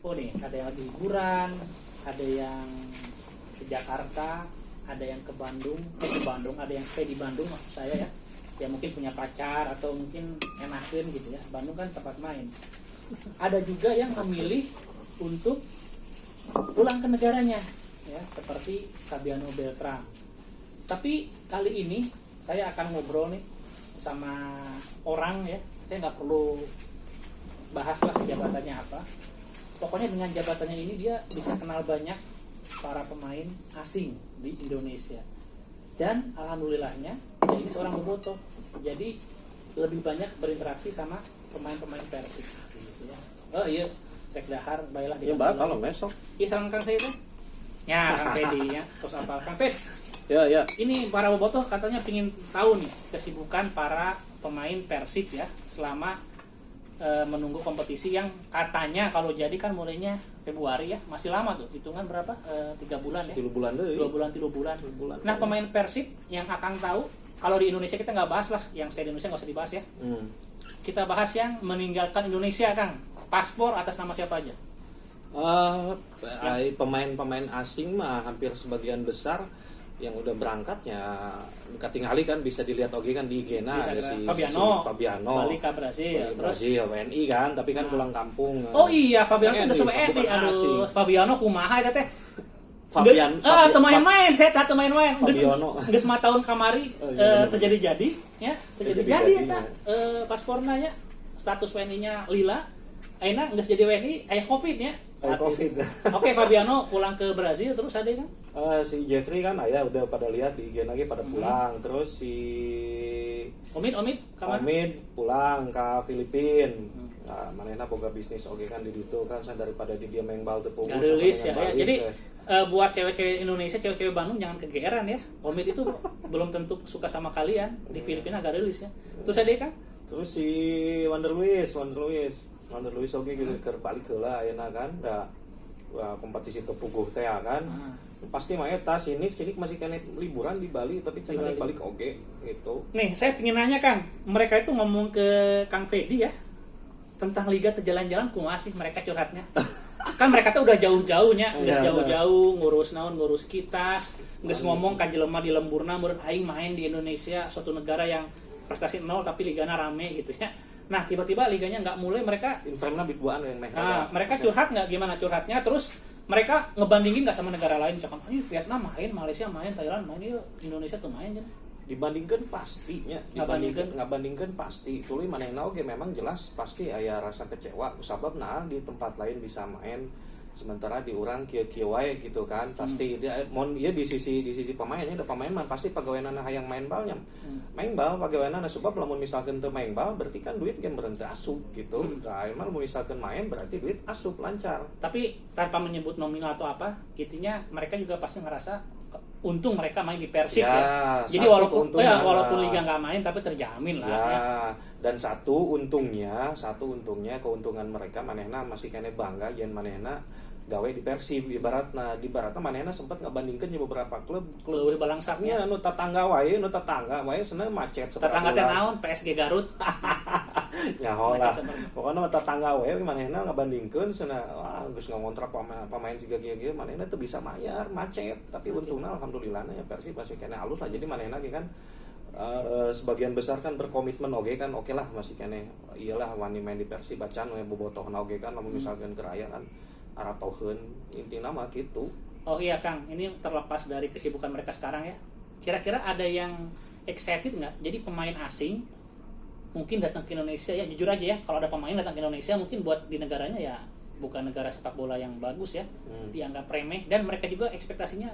oh nih ada yang lagi liburan, ada yang ke Jakarta, ada yang ke Bandung, ada yang stay di Bandung maksud saya ya. Ya mungkin punya pacar atau mungkin enakin gitu ya. Bandung kan tempat main. Ada juga yang memilih untuk pulang ke negaranya ya, seperti Fabiano Beltram. Tapi kali ini saya akan ngobrol nih sama orang ya. Saya nggak perlu bahaslah jabatannya apa. Pokoknya dengan jabatannya ini dia bisa kenal banyak para pemain asing di Indonesia. Dan alhamdulillahnya ya ini seorang bobotoh. Jadi lebih banyak berinteraksi sama pemain-pemain Persib gitu ya. Oh iya, Rek Dahar baiklah ya mbak kalau besok iya salam Kang saya itu ya Kang Fedi ya terus apa Kang Fes ya ini para bobotoh katanya pingin tahu nih kesibukan para pemain Persib ya selama menunggu kompetisi yang katanya kalau jadi kan mulainya Februari ya, masih lama tuh, hitungan berapa? 3 bulan ya? 3 bulan deh. 3 bulan. Nah pemain Persib yang akan tahu, kalau di Indonesia kita nggak bahas lah, yang stay di Indonesia nggak usah dibahas ya. Kita bahas yang meninggalkan Indonesia Kang, paspor atas nama siapa aja? Pemain-pemain asing mah hampir sebagian besar yang udah berangkatnya ketinggali kan bisa dilihat oke kan di Gena ada si Fabiano balik ke Brasil WNI kan tapi kan pulang kampung. Oh iya Fabiano kan udah WNI aduh Fabiano kumaha eta teh main saya tak main Fabiano geus 5 tahun kamari terjadi ya eta pasporna nya status WNI-nya lila ayeuna geus jadi WNI aya Covid nya. Oke, Fabiano pulang ke Brasil terus ada kan? Si Jeffrey kan udah pada lihat di IG lagi pada pulang. Terus si Omid kemana? Omid pulang ke Filipina. Nah, manehna boga bisnis oke kan di ditu kan daripada di dia main bal teu puguh. Rilis ya. Jadi buat cewek-cewek Indonesia, cewek-cewek Bandung jangan kegeeran ya. Omid itu belum tentu suka sama kalian. Di Filipina agak rilis ya. Terus ada kan? Terus si Wander Luis oke gitu balik heula ayeuna kan da kompetisi tepuguh teh kan. Pasti mah eta sinik masih kena liburan di Bali tapi cenah balik oge gitu. Nih, saya pengen nanya Kang, mereka itu ngomong ke Kang Fedi ya tentang liga teu jalan-jalan kumaha sih mereka curhatnya. Kan mereka tuh udah jauh-jauhnya, jauh-jauh ngurus kitas, geus ngomong ka jelema di lemburna meureun aing main di Indonesia, suatu negara yang prestasi nol tapi ligana rame gitu ya. Nah tiba-tiba liganya nggak mulai mereka inframna bibuan yang mereka curhat nggak gimana curhatnya terus mereka ngebandingin nggak sama negara lain misalkan Vietnam main Malaysia main Thailand main Indonesia tuh main ya dibandingkan pastinya ngabandingkan pasti tuluy manehna oge memang jelas pasti aya rasa kecewa sabab di tempat lain bisa main sementara di urang kieu-kieu wae gitu kan pasti dia mon ieu di sisi pemainnya ada pemain mah pasti pagaweanana hayang main balnya main bal pagaweanana sebab lamun misalkan teu main bal berarti kan duit kan berhenti asup gitu nah emang misalkan main berarti duit asup lancar tapi tanpa menyebut nominal atau apa intinya mereka juga pasti ngerasa untung mereka main di Persib ya. Jadi walaupun liga nggak main tapi terjamin lah ya. Dan satu untungnya keuntungan mereka manehna masih kene bangga yen manehna gawe di Persib ibaratna manehna sempat ngabandingkeun di beberapa klub leuwih balangsaknya nu tetangga wae cenah macet tetangga teh naon PSG Garut nyaho lah pokona tetangga wae manehna ngabandingkeun cenah geus ngontrak pemain juga kieu manehna teu bisa mayar macet tapi untungna alhamdulillahna ya Persib masih kene alus lah jadi manehna kan sebagian besar kan berkomitmen oke kan oke lah masih kene iyalah wani main di Persib bacan we bobotohna oge kan lamun misalkan keraya kan aratoheun intina mah gitu. Oh iya Kang, ini terlepas dari kesibukan mereka sekarang ya. Kira-kira ada yang excited nggak? Jadi pemain asing mungkin datang ke Indonesia ya, jujur aja ya, kalau ada pemain datang ke Indonesia mungkin buat di negaranya ya bukan negara sepak bola yang bagus ya, dianggap remeh dan mereka juga ekspektasinya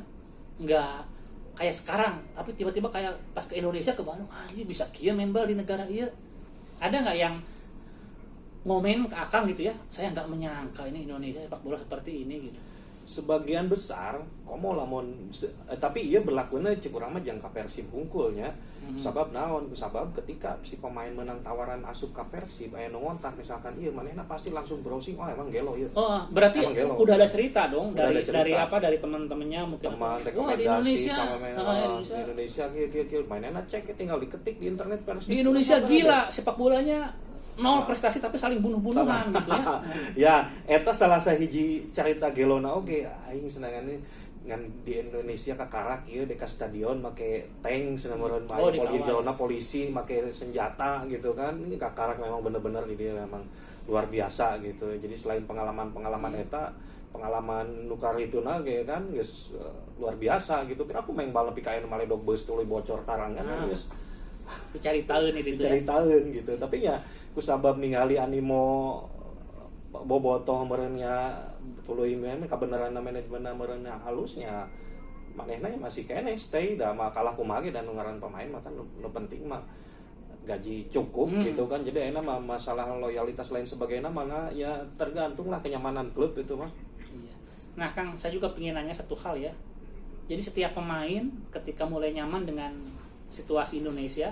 nggak kayak sekarang, tapi tiba-tiba kayak pas ke Indonesia ke Bandung, anjir bisa kieu main bal di negara ieu. Ada nggak yang ngomen ke Akang gitu ya, saya nggak menyangka ini Indonesia sepak bola seperti ini gitu. Sebagian besar komo lamun tapi iya berlakunya cek urang mah jangka Persib hungkulnya sabab naon sabab ketika si pemain menang tawaran asup ka Persib aya nu ngontak misalkan ieu manehna pasti langsung browsing emang gelo ieu. Oh, berarti udah ada cerita dong dari teman-temannya mungkin di Indonesia sama Indonesia kieu manehna cek tinggal diketik di internet Persib. Di Indonesia gila sepak bolanya nol prestasi tapi saling bunuh-bunuhan gitu ya. Ya eta salah sahiji carita gelona oge aing senangannya ngan di Indonesia kakarak ieu di stadion make tank senamareun dikawal. di jalona polisi make senjata gitu kan. Ini kakarak memang bener-bener di dia memang luar biasa gitu. Jadi selain pengalaman eta pengalaman nukar itu ge kan geus luar biasa gitu. Kira aku main bal nepi ka anu maledog beus tuluy bocor tarangan geus Dicaritaeun itu ya. dicaritaeun gitu. Tapi ya kusabab ningali animo bobotoh meureunnya tuluy kabeneran manajemen meureunnya halusnya manehna masih kene stay da mah kalah kumaha ge dan ngaran pemain mah kan nu penting mah gaji cukup gitu kan. Jadi enak mah masalah loyalitas lain sebagainya mana ya tergantung lah kenyamanan klub itu mah. Iya. Nah Kang, saya juga pengen nanya satu hal ya. Jadi setiap pemain ketika mulai nyaman dengan situasi Indonesia,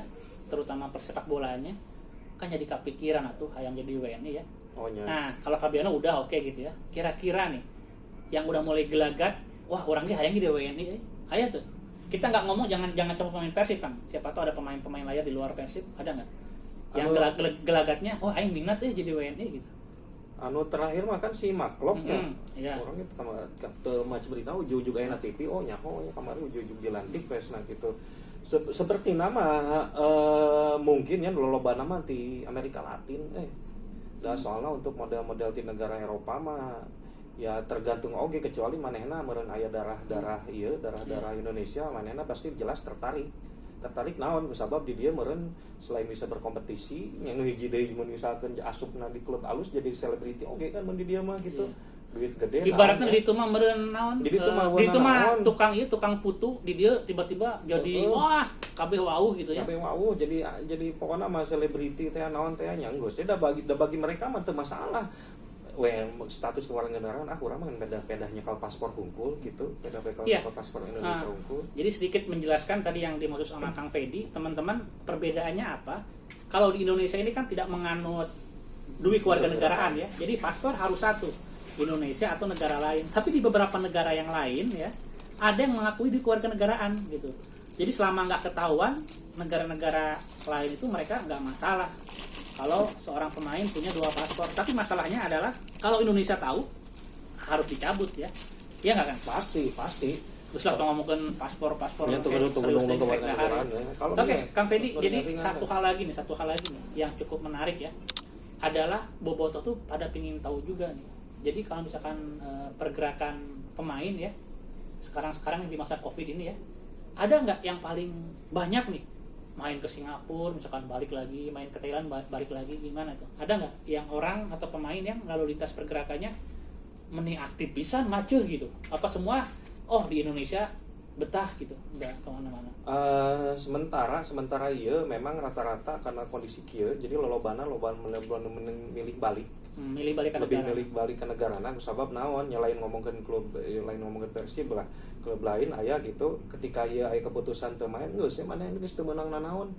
terutama persepak bolanya, kan jadi kepikiran atuh hayang jadi WNI ya. Oh, iya. Nah kalau Fabiano udah oke gitu ya. Kira-kira nih yang udah mulai gelagat, wah orangnya hayang jadi WNI, aya tuh. Kita nggak ngomong jangan coba pemain Persib kan. Siapa tahu ada pemain layar di luar Persib, ada nggak? Yang gelagatnya, oh aing minat jadi WNI gitu. Anu terakhir mah kan si Maklok ya. Iya. Orang itu teu mac berita ujug-ujug aya na TV nya kamari ujug-ujug dilantik pesna gitu. Seperti nama mungkin ya loba nama di Amerika Latin da soalnya untuk model-model di negara Eropa mah ya tergantung oge kecuali manehna meureun aya darah-darah Indonesia manehna pasti jelas tertarik naon kusabab di dia meureun selain bisa berkompetisi yang hiji deui mun misalkan asupna di klub alus jadi selebriti oge kan mun di dia mah gitu. Duit gede ibaratnya di itu mah meureun naon di itu mah tukang putu di dia tiba-tiba jadi wah kabeh wauh gitu ya. Kabeh wauh jadi pokokna mah selebriti teh naon teh nya geus da bagi mereka mah teu masalah. Status kewarganegaraan urang mah pedah nyekal paspor hungkul gitu, pedah nyekal paspor Indonesia hungkul. Jadi sedikit menjelaskan tadi yang dimaksud sama Kang Fedi, teman-teman perbedaannya apa? Kalau di Indonesia ini kan tidak menganut duit kewarganegaraan ya. Jadi paspor harus satu, Indonesia atau negara lain. Tapi di beberapa negara yang lain ya, ada yang mengakui duit kewarganegaraan gitu. Jadi selama nggak ketahuan negara-negara lain itu mereka nggak masalah kalau seorang pemain punya 2 paspor. Tapi masalahnya adalah kalau Indonesia tahu harus dicabut ya. Iya nggak kan? Pasti. Terus lah ngomongin paspor ya, Oke, Kang Fedi, jadi satu hal lagi nih yang cukup menarik ya adalah bobotoh tuh pada pingin tahu juga nih. Jadi kalau misalkan pergerakan pemain ya sekarang di masa Covid ini ya, ada nggak yang paling banyak nih main ke Singapura, misalkan balik lagi, main ke Thailand, balik lagi, gimana tuh? Ada nggak yang orang atau pemain yang lalu lintas pergerakannya meni aktif pisan macuh gitu? Apa semua di Indonesia betah gitu, nggak kemana-mana? Sementara iya memang rata-rata karena kondisi kieu, jadi lobana milih balik. Milih balik ke lebih negara. milih balik ke negara sabab naon nyalain ngomongin klub lain ngomongin Persib lah klub lain aya gitu ketika ieu aya keputusan teu main geus manehna geus teu meunang nanaon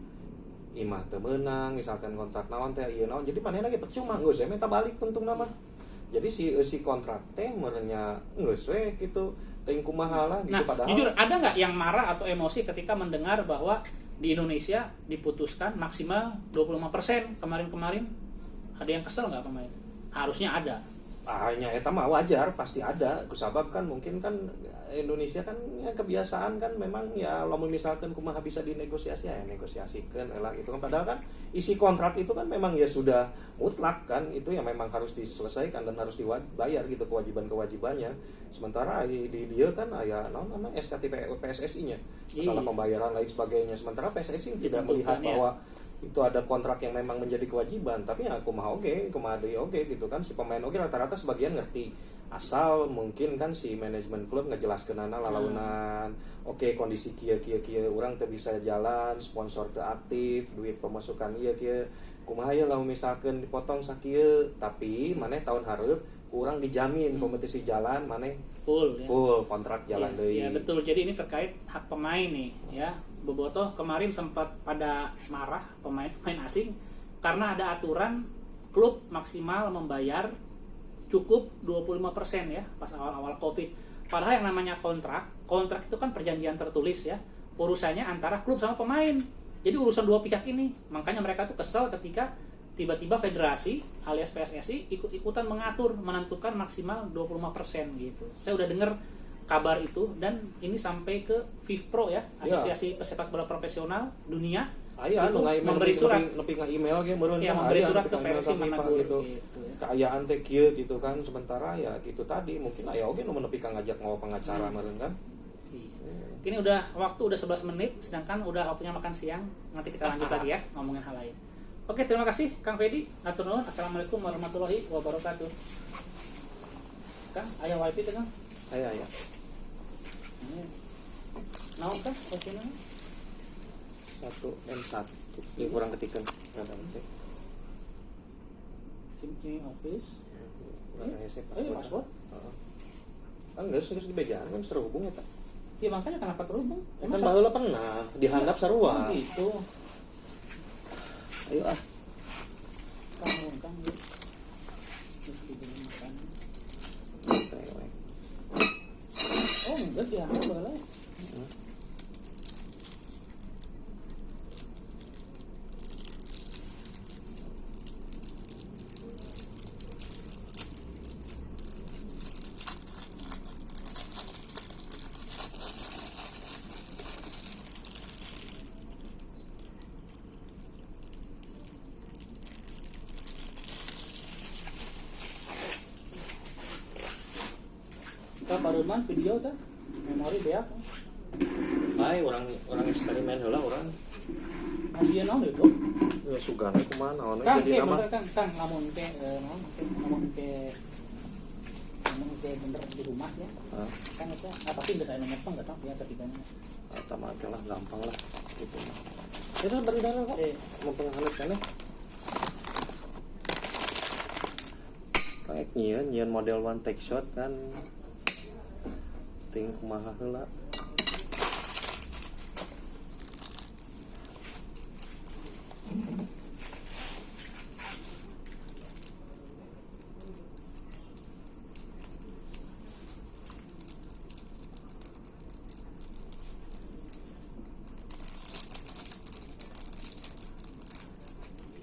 imah teu meunang misalkan kontrak naon teh ieu naon jadi manehna ge percuma geus minta balik untungna mah jadi si kontrak teh meureunya geus we gitu teuing kumaha lah gitu. Padahal jujur ada nggak yang marah atau emosi ketika mendengar bahwa di Indonesia diputuskan maksimal 25%? Kemarin ada yang kesel nggak pemain? Harusnya ada. Hanya eta mah wajar pasti ada kusabab kan mungkin kan Indonesia kan ya kebiasaan kan memang ya lamun misalkan kumaha bisa dinegosiasi ya negosiasikeun lah gitu kan padahal kan isi kontrak itu kan memang ya sudah mutlak kan itu yang memang harus diselesaikan dan harus dibayar gitu kewajibannya sementara di dia kan aya naon namanya SKT PSSI-nya masalah pembayaran lain sebagainya sementara PSSI tidak melihat bahwa itu ada kontrak yang memang menjadi kewajiban tapi ya kumaha oge gitu kan si pemain oge rata-rata sebagian ngerti asal mungkin kan si manajemen klub ngejelaskeunan lalaunan oke kondisi kieu urang teu bisa jalan sponsor teu aktif duit pemasukan ieu kieu kumaha ya lamun misalkan dipotong sakieu tapi maneh tahun hareup kurang dijamin kompetisi jalan maneh full kontrak jalan deui. Ya betul. Jadi ini terkait hak pemain nih ya. Bobotoh kemarin sempat pada marah pemain asing karena ada aturan klub maksimal membayar cukup 25% ya pas awal-awal Covid. Padahal yang namanya kontrak itu kan perjanjian tertulis ya. Urusannya antara klub sama pemain. Jadi urusan dua pihak ini. Makanya mereka tuh kesel ketika tiba-tiba federasi alias PSSI ikut-ikutan menentukan maksimal 25% gitu. Saya udah dengar kabar itu, dan ini sampai ke FIFPro ya, Asosiasi Pesepak Bola Profesional Dunia. Aya itu memberi surat nepi ka email ge meureun ya, memberi surat ke PSSI Managor gitu. Gitu ya. Keayaan teh kieu gitu kan, sementara ya gitu tadi mungkin aya oge nu nepi ka ngajak ngawa pengacara meureun kan. Ini udah waktu udah 11 menit, sedangkan udah waktunya makan siang. Nanti kita lanjut lagi ya ngomongin hal lain. Oke, terima kasih Kang Fedi. Atur nuhun. Assalamualaikum warahmatullahi wabarakatuh. Kang, aya wifi teh Kang? Aya. Naon Kang? Wifi-na? 1M1. Ini kurang ketikkan. Ada teh. Ini office. Urang hese Ayo password. Heeh. Geus dibejaan kan serhubung eta. Iya makanya kenapa terhubung? Kan baheula pernah dihandap sarua. Gitu. Ayo ah. Kang. Terus dibeli makan. Oh, enggak dihandap boleh. Baruman video teh memori beak. Hai orang eksperimen heula urang. Dia naon itu? Ya sugana kumaha naon Kang, jadi nama. Kang lamun teh namun teh bener di rumah ya. Kan itu tapi geus aya ngepeng enggak tahu ya ketiganya. Eta mah lah gampang lah gitu mah. Eta bari dana kok. Mau pengahalut kana. Kayak nyieun model one take shot kan. Ting kumaha heula.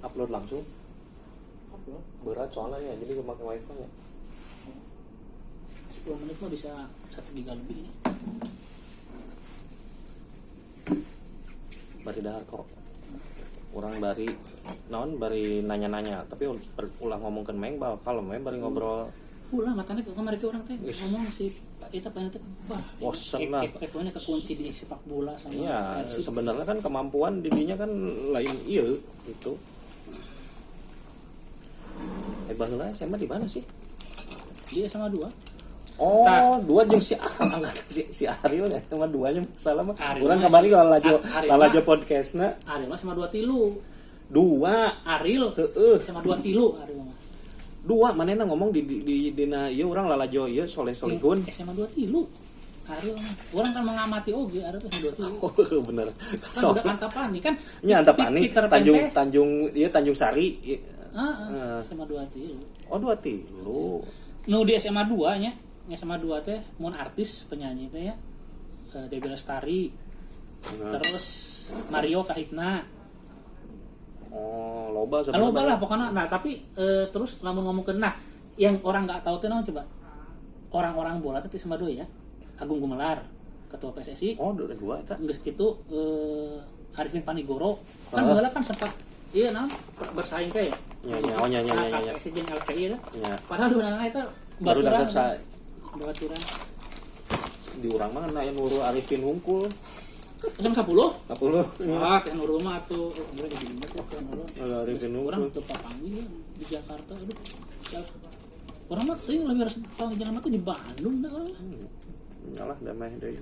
Upload langsung. Berat soalnya ya, jadi gue pakai wifi nya. 10 menit mah bisa 1 giga lebih. Bari dahar kok. Orang bari nanya-nanya, tapi ulah ngomongkeun maeng bakal bari ngobrol. Ulah matanya ke kamar orang teh ngomong si eta pengen teh wah. Bosen lah. Ekonya kekunci di sepak bola sama. Iya, sebenarnya kan kemampuan didinya kan lain ieu gitu. Baheula SMA di mana sih? Dia sama 2. Oh, 2 jeung si Ariel ya, sama 2-nya masalah mah. Urang masih- kamari lalajo podcastna. Ariel mah sama 2 tilu. 2. Ariel Heeh. sama 2 tilu Ariel mah. 2 manehna ngomong di dina ieu urang lalajo ieu soleh-solihun. SMA 2 tilu. Ariel mah. Urang kan mengamati oge Ariel tuh 2 tilu. Oh, bener. Kan udah Antapani kan. Nya Antapani Peter Pan teh. Tanjung Sari. Heeh. SMA 2 tilu. Oh, 2 tilu. Nu di SMA 2 nya. SMA 2 teh mun artis penyanyi teh ya. Debbie Lestari. Terus Mario Kahitna. Oh, loba sebenarnya. Loba lah pokoknya. Nah, tapi terus lamun ngomongkeun nah yang orang enggak tahu teh naon coba. Orang-orang bola teh SMA 2 ya. Agung Gumelar, ketua PSSI. Oh, 2 eta. Geus kitu Arifin Panigoro. Kan baheula kan sempat iya naon bersaing teh ya. Nya. PSSI jeung LPI teh. Ya. Padahal dua itu Baru daftar sa baturan. di urang mah aya nuru Arifin hungkul. SMA 10? 10. Ah, teh nuru mah atuh urang jadi inget teh nuru. Arifin Urang hungkul. teu papanggih di Jakarta aduh. Urang mah teuing lebih harus panggil jalan mah di Bandung dah urang. Nyalah damai deui.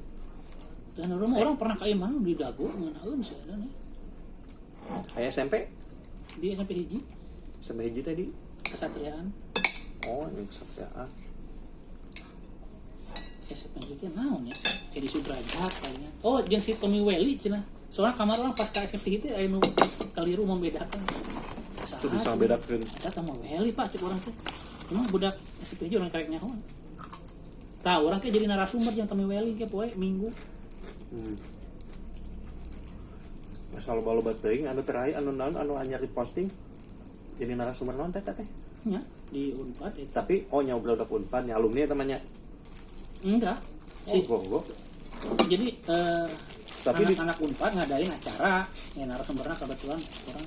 Dan nuru mah orang pernah ka ieu mah di Dago ngeunaan sih ada nih. Aya SMP Di SMP hiji sampai hiji tadi. Kesatriaan. Oh, ini kesatriaan. SMP hiji naon ya? Edi Sudrajat kayaknya. Oh, jeung si Tommy Welly cenah. Soalnya kamar orang pas ka SMP hiji aya nu kaliru membedakan. Itu bisa bedakeun. Eta Tommy Welly Pak cek urang teh. Cuma budak SMP hiji urang karek nyahoan. Tah urang ke jadi narasumber jeung Tommy Welly ke poe Minggu. Masalah loba teuing anu terakhir anu naon anu anyar di posting. Jadi narasumber naon teh teh? Ya, di Unpad itu. Tapi nya budak Unpad nya alumni temannya. Enggak. Gogo. Jadi Tapi anak-anak Unpad ngadain acara, ya narasumbernya kebetulan orang.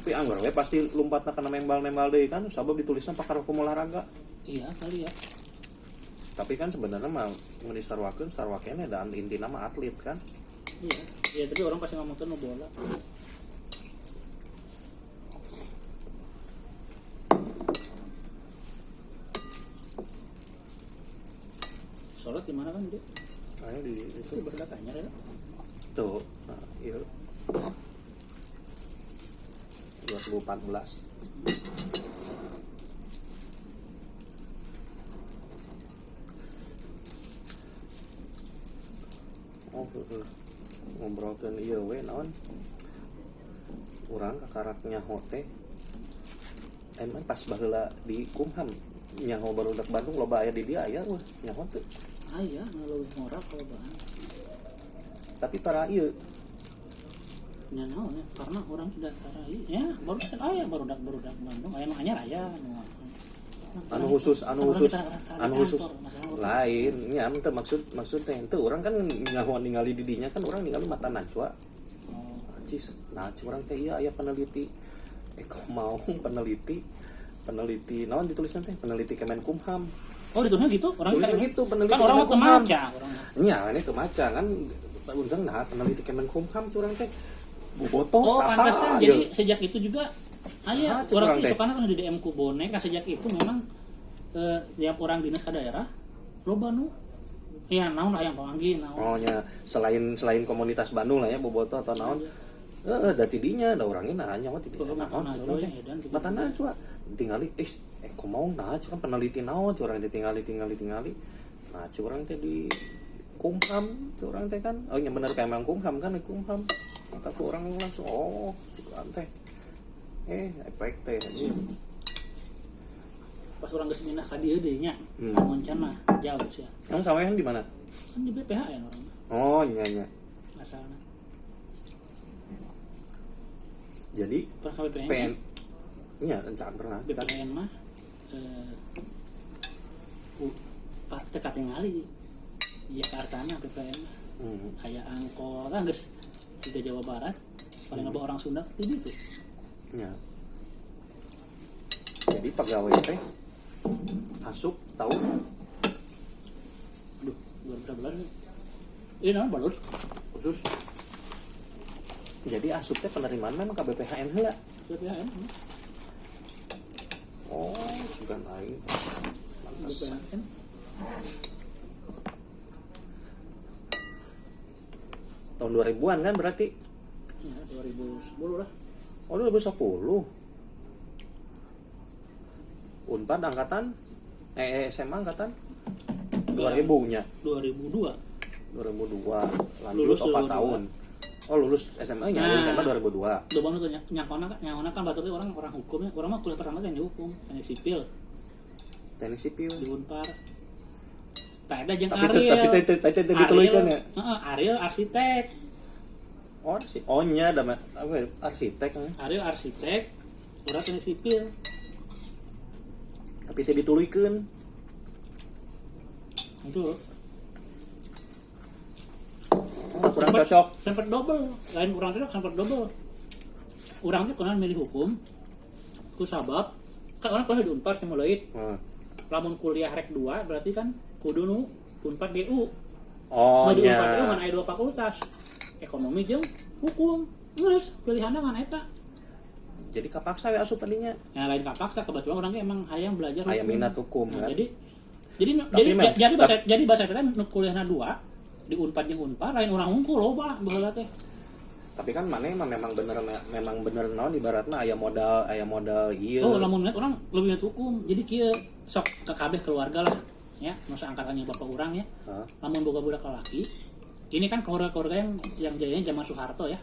Tapi anggar we pasti lompatna kana membal-membal deui kan sabab ditulisna pakar hukum olahraga. Iya kali ya. Tapi kan sebenarnya mah mun disarwakeun sarwakeun dan intina mah atlet kan. Iya. Ya tapi orang pasti ngomong nu bola. Sholat di mana kan dia? Ayo di itu Itu berdakanya ya. tuh. Nah, iya. 2014. Oh, ngobrolkeun ieu we naon? Urang kakaraknya hote. Emang pas baheula di Kumham nyaho barudak Bandung loba aya di dia aya wah nyaho teu. Aya ngaleuwih ngora kalobaan. Tapi para ieu Nya naon ya, karena orang tidak sarai. Ya, baru kan aya barudak Bandung, aya nu anyar aya nu anu khusus lain nya teu maksud teh teu urang kan nyaho ningali di dinya kan urang ningali mata najwa. Cis nah urang teh iya aya peneliti kok mau peneliti naon ditulisnya teh peneliti Kemenkumham. Oh ditulisnya gitu orang tulisnya gitu peneliti kan orang mau Kemenkumham. kemaca orang. Nya ini kemaca kan undang nah peneliti Kemenkumham curang teh bobotoh Oh saha. pantesan jadi sejak itu juga aya Saha, orang teh. teh sukana kan di DM ku bonek sejak itu memang tiap orang dinas ka daerah loba nu ya naon aya yang panggil naon. Oh nya selain komunitas Bandung lah ya bobotoh atau naon. Dati dinya da urangnya nanya mah tidak naon mata najwa tingali kok mau nah curang peneliti naon curang ditinggali nah curang teh di Kumham curang teh kan oh nya bener kayak emang Kumham kan di Kumham mata tuh orang langsung oh curang teh efek teh Pas orang geus minah ka dieu deui nya muncan mah jauh sih. yang sawean di mana Kan di BPHN orang oh nya asalna. jadi Pas ka BPHN PN nya encan pernah BPHN mah pak teu katingali di Jakarta na BPHN mah. Aya angkot kan geus di Jawa Barat paling loba orang Sunda di ditu. ya jadi pegawai teh asup tahun Aduh 2011 ini naon balut khusus jadi asup teh penerimaan memang ke BPHN heula BPHN oh sugan aing pantes BPHN tahun 2000-an kan berarti ya 2010 lah. oh 2010 Unpad angkatan SMA angkatan 2000 nya 2002 lanjut 4 tahun oh lulus SMA nya lulus SMA 2002 do banu teh nyangkona kan batur teh orang hukumnya orang mah kuliah pertama teh hukum teknik sipil teknik sipil di Unpar tah eta jeung tapi Ariel tapi dituluykeun ya heeh Ariel arsitek oh nya da arsitek Ariel arsitek urang teknik sipil tapi teh dituluykeun itu kurang cocok sempat double lain kurang cocok sempat double urang teh kenal milih hukum ku sabab kan orang kuliah di Unpar simulait lamun kuliah rek 2 berarti kan kudu nu Unpad DU oh di nya Unpad DU kan aya 2 fakultas ekonomi jeung hukum geus pilihanna ngan eta jadi kapaksa we asup tadinya yang lain kapaksa kebetulan orangnya emang hayang belajar aya minat hukum nah, kan jadi bahasa eta nu kuliahna 2 di Unpad jeung Unpar lain urang hungkul loba baheula teh tapi kan maneh mah memang bener naon ibaratna aya modal ieu oh lamun net orang lebih minat hukum jadi kieu sok ka kabeh keluarga lah ya nu saangkatannya bapak urang ya lamun boga budak laki ini kan keluarga yang jayanya zaman Soeharto ya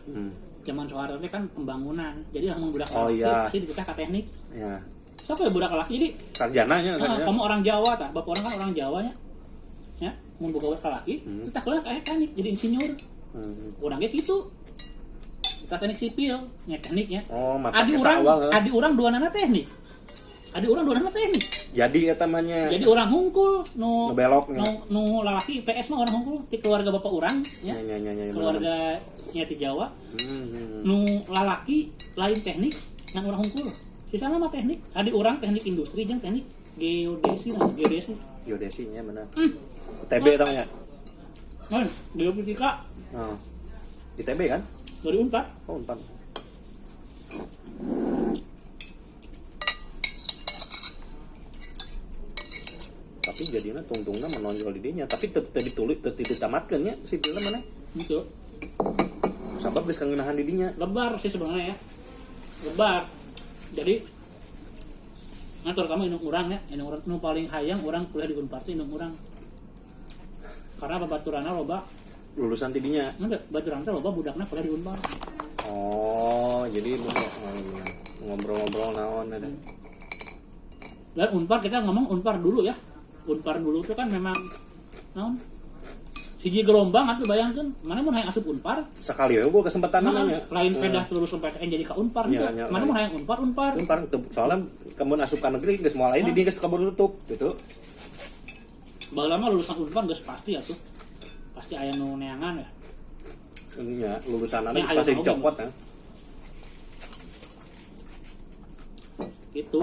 zaman Soeharto itu kan pembangunan jadi lamun budak laki pasti dititah ka teknik ya sok ya budak laki jadi sarjananya kamu orang Jawa tah bapak orang kan orang Jawa ya mun boga budak laki titah kuliah ka teknik jadi insinyur urang ge kitu Universitas Teknik Sipil nya tekniknya. Oh, mata Adi eta urang awal, heuh. adi urang duanana teknik. Adi urang duanana teknik. Jadi eta mah nya Jadi orang hungkul nu beloknya. nu lalaki IPS mah orang hungkul ti keluarga bapak urang ya. Nya. Keluarga nya ti Jawa. Hmm. Nu lalaki lain teknik yang orang hungkul. Sisana mah teknik. Adi urang teknik industri jeung teknik geodesi. Geodesinya benar. Hmm. ITB eta nya. Geofisika Oh. ITB kan? dari Unpad. Oh, Unpad. Tapi jadinya tungtungna menonjol di dinya, tapi teu ditulis teu ditamatkeun nya si film mana? Itu Sabab geus kangenahan di dinya. lebar sih sebenarnya ya. Lebar. Jadi ngatur kamu indung urang ya, indung urang nu paling hayang urang kuliah di Unpad teh indung urang. Karena babaturanna loba, Lulusan di dinya. babaturanna teh loba budakna kuliah di Unpad. Oh, jadi ngobrol-ngobrol naon ada. Dan Unpar kita ngomong Unpar dulu ya. Unpar dulu itu kan memang naon? Siji gelombang atuh bayangkeun, mana mun hayang asup Unpar? Sekali we gua kesempatan Nah, namanya. lain pedah terus PTN jadi ka Unpar Nya, gitu. nya, Mana lain. mun hayang Unpar. Unpar soalnya kemun asup ka negeri geus moal lain di dinya geus keburu tutup gitu. Baheula mah lulusan Unpar geus pasti atuh. Pasti aya nu neangan ya. Nya lulusanana Ya, geus pasti ayo, dicopot ya. Gitu.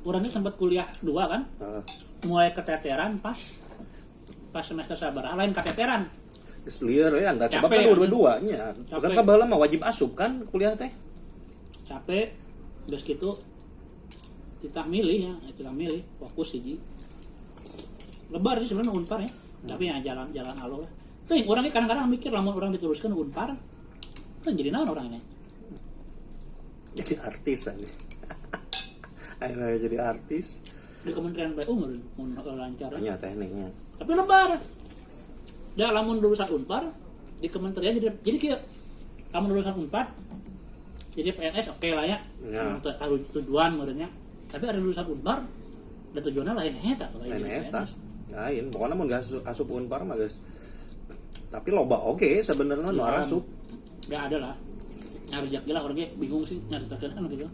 Orangnya sempat kuliah 2 kan? Heeh. Mulai keteteran pas semester sabaraha lain keteteran. Geus lieur ya anda coba Capek, kan dua-dua nya. Capek. Kan kabaheula mah wajib asup kan kuliah teh. Capek terus gitu kita milih ya, kita milih fokus siji. Lebar sih sebenarnya Unpar ya. Tapi ya jalan alo lah. Tuh orangnya kadang-kadang mikir lamun orang diteruskan Unpar kan jadi naon orang ini. Jadi artis aja. Akhirnya jadi artis. Di Kementerian PU mun lancar. Nya tekniknya. Tapi lebar. Ya lamun lulusan Unpar di kementerian jadi kayak kamu lulusan Unpar jadi PNS oke lah ya. Ya. Tahu tujuan menurutnya. Tapi ada lulusan Unpar ada tujuannya lain eta lain Lain jadi eta. PNS. Lain, pokoknya mun geus asup Unpar mah geus. Tapi loba oke sebenarnya nu Ya, asup. Gak ada lah. Nyari rezeki lah orangnya bingung sih nyari rezeki kan gitu.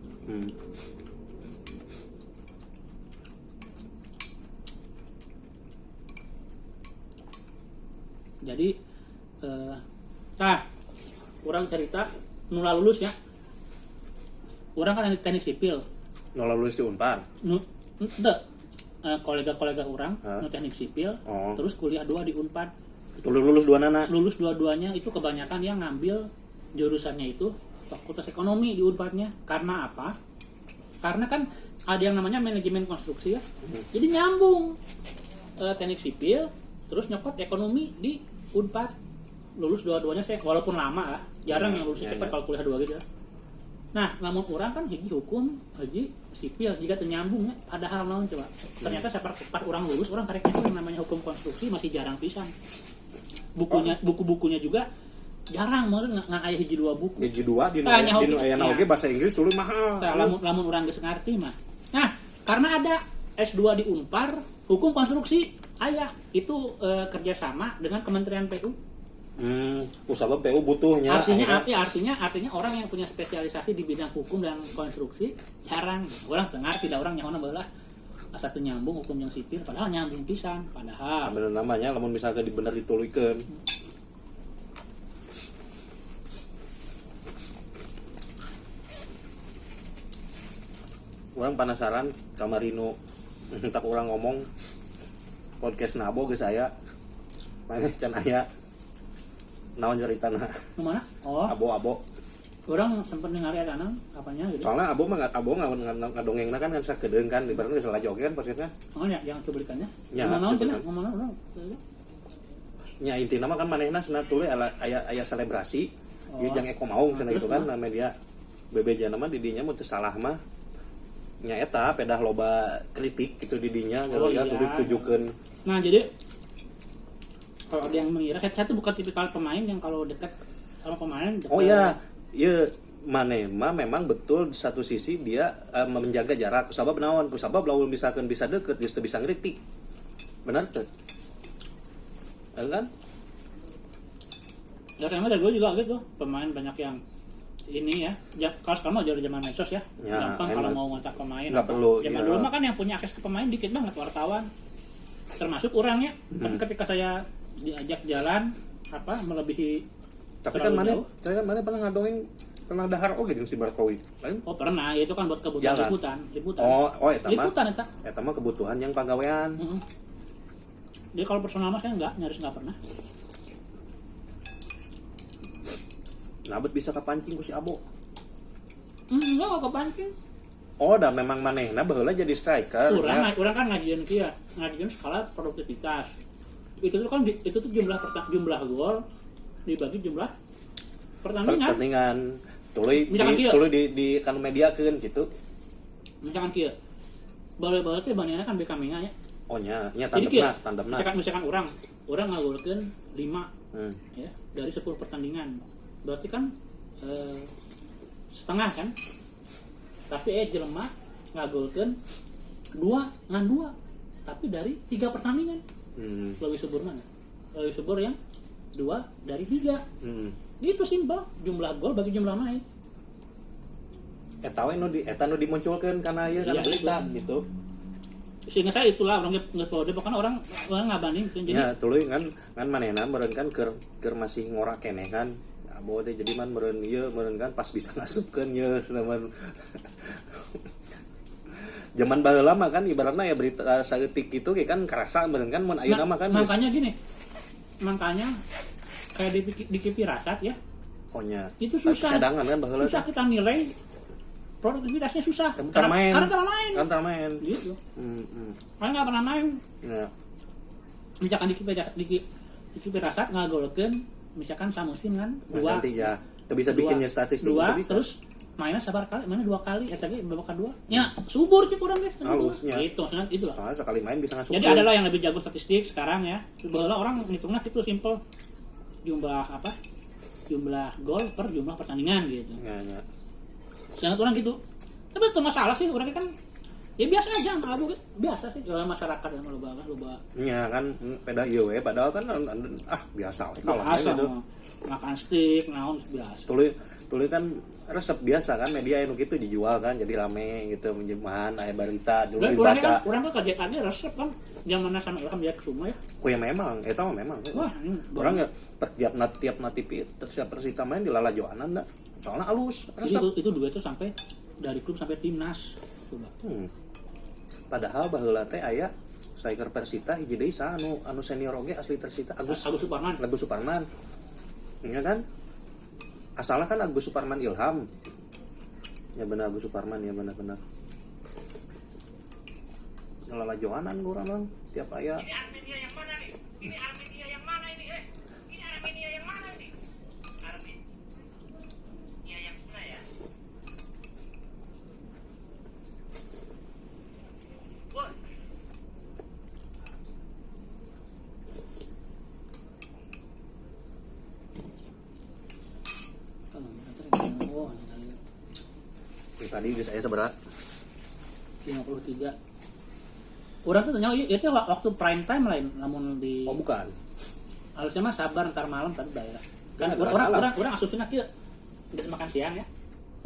Jadi kurang cerita nula lulus ya. Orang kan teknik sipil. Nu lulus di Unpar. Kolega-kolega orang nu teknik sipil, Oh. terus kuliah 2 di Unpad. Lulus dua nana. Lulus dua-duanya itu kebanyakan yang ngambil jurusannya itu fakultas ekonomi di Unpadnya. Karena apa? Karena kan ada yang namanya manajemen konstruksi ya. Jadi nyambung teknik sipil terus nyokot ekonomi di Unpad. Lulus dua-duanya saya walaupun lama lah, jarang yang lulus cepat kalau kuliah 2 gitu ya. Nah, namun orang kan hiji hukum, hiji sipil jika ternyambung ya. Padahal naon coba. Ternyata pas orang lulus orang karek yang namanya hukum konstruksi masih jarang pisan. Buku-bukunya juga jarang meureun ngan aya hiji 2 buku. Hiji 2 di nu Tanya aya ya. oge bahasa Inggris tuluy mahal. Tah lamun urang geus ngarti mah. Nah, karena ada S2 di Unpar, hukum konstruksi aya itu kerjasama dengan Kementerian PU. Usahaba PU butuhnya. Artinya orang yang punya spesialisasi di bidang hukum dan konstruksi jarang. Orang dengar tidak orang nyaho baheula asa teu nyambung hukum yang sipil padahal nyambung pisan padahal. Bener namanya lamun misalkan di bener dituluykeun. Orang penasaran kamarino tak orang ngomong podcast nabo geus aya. Mana can aya naon ceritana? Nu mana? Oh, Abo-abo. orang sempat dengar ya tanang apanya gitu. Soalnya abo ngadongengna kan sakedeung kan ibaratna geus lajoge kan positna. Oh ya, yang cuplikannya. Ya, Ngomong cuplikan. cenah, ngomong orang. Nya intina mah kan manehna cenah tuluy aya selebrasi. Ieu jang eko maung cenah Terus gitu kan media BBJ mah di dinya mun teu salah mah nya eta pedah loba kritik gitu di dinya gara-gara tuluy tujukeun. Nah, jadi kalau ada yang mengira saya tuh bukan tipikal pemain yang kalau dekat sama pemain dekat. Oh ya, ieu maneh mah memang betul di satu sisi dia menjaga jarak kusabab naon kusabab lamun misalkan bisa deket geus teu bisa ngritik. Benar teu? Kan? Ya sama dari gue juga gitu, pemain banyak yang ini ya kalau sekarang mah jadi zaman medsos ya, gampang kalau mau ngontak pemain. Nggak perlu. Zaman dulu mah kan yang punya akses ke pemain dikit banget, wartawan, termasuk orangnya. Tapi ketika saya diajak jalan melebihi. Tapi kan mana pernah ngadongin pernah dahar oge jeung si Barkowi lain? Oh pernah, itu kan buat kebutuhan liputan. Oh eta mah. Liputan eta. Eta mah kebutuhan yang pagawean. Jadi kalau personal mah saya nyaris nggak pernah. Nabet bisa kepancing ku si Abo. Enggak kepancing. Oh, dah memang manehna baheula jadi striker. Urang kan ngajieun skala produktivitas. Itu tuh jumlah gol dibagi jumlah pertandingan. Tuluy di kan mediakeun gitu. Misalkan kieu. Bal-bal teh bandingna kan beka menga nya. Oh nya tandemna. Misalkan urang ngagolkeun 5 ya dari 10 pertandingan. Berarti kan setengah kan. Tapi jelema ngagolkeun 2 tapi dari 3 pertandingan. Lebih subur mana? Lebih subur yang 2 dari 3. Gitu simpel, jumlah gol bagi jumlah main. Eta we nu dimunculkeun kana ieu kan berita gitu. Sehingga saya itulah orang nge-follow pokoknya orang ngabandingkeun jadi. Ya, tuluy kan manehna meureun kan keur masih ngorak keneh kan. Abo teh jadi man meureun kan pas bisa ngasupkeun ieu zaman zaman baheula mah kan ibaratna ya berita saeutik gitu kan karasa meureun kan mun ayeuna mah kan makanya kayak di Firasat ya. Oh nya. Itu susah. Cadangan kan baheula. Susah kita nilai produktivitasnya susah. Karena main. Gitu. Karena nggak pernah main. Ya. Misalkan di Firasat ngagolkeun misalkan samusim kan 2. Ganti ya. Teu bisa bikinnya statistik 2 terus mainnya sabar kali, mainnya 2 kali, eta ge babak kedua. Ya, subur cik urang guys. Halusnya. Itu maksudnya itulah. Soalnya sekali main bisa ngasup. Jadi adalah yang lebih jago statistik sekarang ya. Baheula orang ngitungna kitu simple. Jumlah gol per jumlah pertandingan gitu. Ya. Sangat orang gitu. Tapi itu masalah sih orang kan ya biasa aja, biasa sih masyarakat yang loba. Ya kan peda ieu we padahal kan biasa we kalau main itu. Makan steak naon biasa. Tuluy kan resep biasa kan media anu gitu dijual kan jadi rame gitu menjeman aya berita dulu dibaca. Urang kan kaget resep kan zamanna sama Ilham dia Kusuma ya. Oh ya memang, eta mah memang. Wah, urang ya tiap TV tersiap Persita main di lalajoanan da. Soalnya halus resep. Itu dua itu sampai dari klub sampai timnas. Coba. Padahal baheula teh aya striker Persita hiji deui anu senior oge asli Persita Agus Suparman. Iya kan? Asalnya kan Agus Suparman Ilham. Ya benar Agus Suparman ya benar. Lala Johanan kurang bang tiap aya. Ini Armenia yang mana nih? Ini Armenia yang mana ini? Ini Armenia yang mana nih? Armenia yang mana ya? Woi. Tadi saya seberat 53. Orang tuh tanya itu waktu prime time lain namun di. Oh bukan. Harusnya mah sabar ntar malam tadi daerah. Kan orang asumsinya kieu udah makan siang ya.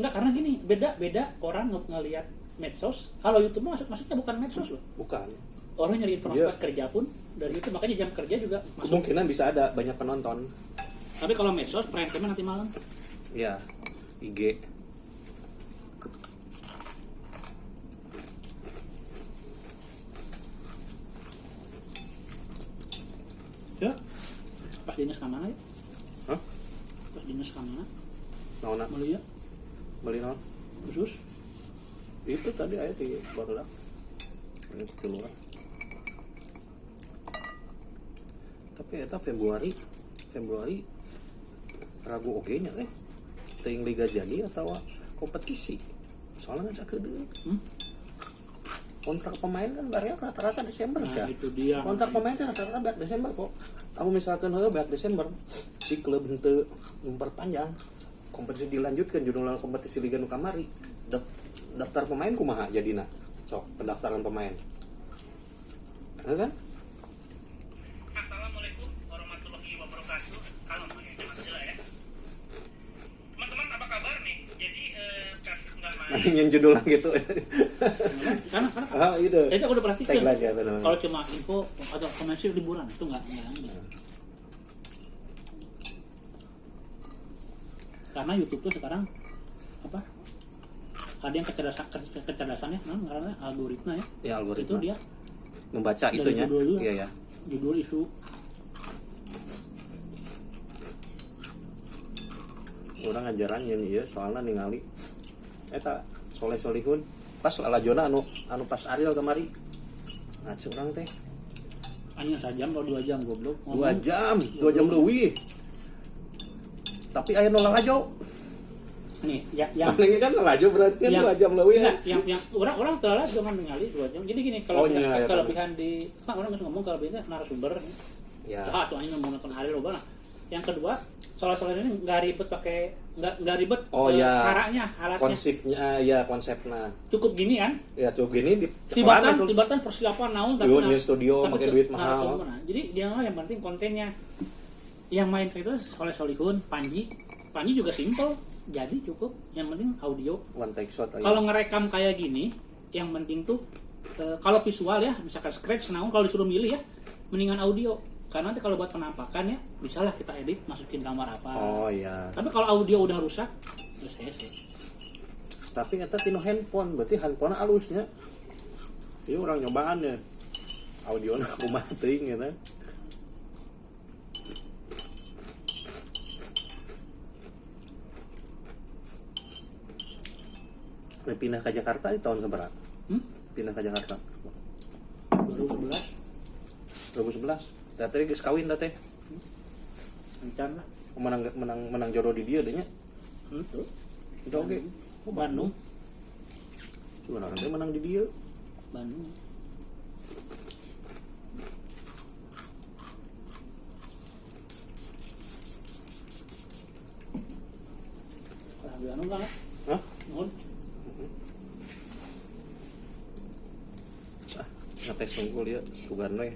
Enggak karena gini, beda orang ngelihat medsos. Kalau YouTube maksudnya bukan medsos loh. Bukan. Orang nyari informasi pas kerja pun dari itu makanya jam kerja juga masuk. Kemungkinan bisa ada banyak penonton. Tapi kalau medsos prime time nanti malam. Iya. IG. Ya, pas dinas ke mana ya? Hah? Pas dinas ke mana? Naona? Beli naon? Khusus? Itu tadi aya di barudak. Ini keluar. Tapi eta Februari ragu oge nya teuing liga jadi atau kompetisi. Soalnya kan sakedeuk. Kontrak pemain kan bareng rata-rata Desember ya. Itu dia. Kontrak pemain kan rata-rata baik Desember kok. Kamu misalkan baik Desember di klub henteu memperpanjang kompetisi dilanjutkan judul kompetisi Liga nu kamari. Daftar pemain kumaha jadina? Sok pendaftaran pemain. Kan? Assalamualaikum warahmatullahi wabarakatuh. Kalau jangan sila ya. yang judulnya gitu. Karena Itu. itu aku udah perhatikan. Tagline ya benar. Kalau cuma info atau komersil liburan itu enggak. Karena YouTube tuh sekarang apa? Ada yang kecerdasannya, karena algoritma ya. Ya algoritma. Itu dia membaca itunya. Iya ya. Judul isu. Orang ngajaran yang iya soalnya ningali eta soleh solihun pas lalajona anu pas Ariel kemari ngacu orang teh Hanya sajam atau 2 jam goblok. 2 jam lebih tapi aya nu lalajo Nih, yang ini kan lalajo berarti kan 2 jam lebih ya. Yang orang telah cuma ningali 2 jam. Jadi gini, kalau kelebihan di kan orang ngomong kelebihannya narasumber. Ya. Ah, tuh anjing ngomong nonton hari loba. Yang kedua, soal-soal ini nggak ribet pakai nggak ribet caranya, alatnya. Konsepnya ya konsepnya. Cukup gini kan? Ya cukup gini di tibatan persiapan naon studio pakai duit mahal. Jadi dia mah yang penting kontennya. Yang main itu Solihun, Panji juga simple. Jadi cukup yang penting audio. One take shot aja. Kalau ngerekam kayak gini, yang penting tuh kalau visual ya, misalkan scratch naon kalau disuruh milih ya, mendingan audio. Karena nanti kalau buat penampakan ya, bisalah kita edit masukin gambar apa. Oh iya. Tapi kalau audio udah rusak, ya saya sih. Tapi eta tino handphone, berarti handphone halusnya. Ini orang nyobaan ya. Audionya kumaha teuing gitu. Pindah ke Jakarta di tahun keberapa? Pindah ke Jakarta 2011. Tadi geus kawin teh. Encan lah. Menang jodoh di dia deh nya. Tuh. Itu oke. Bandung. Cuma nanti menang di dia. Bandung. Lagu anu kan? Hah? Nuhun. Ngetes unggul ya, sugan we.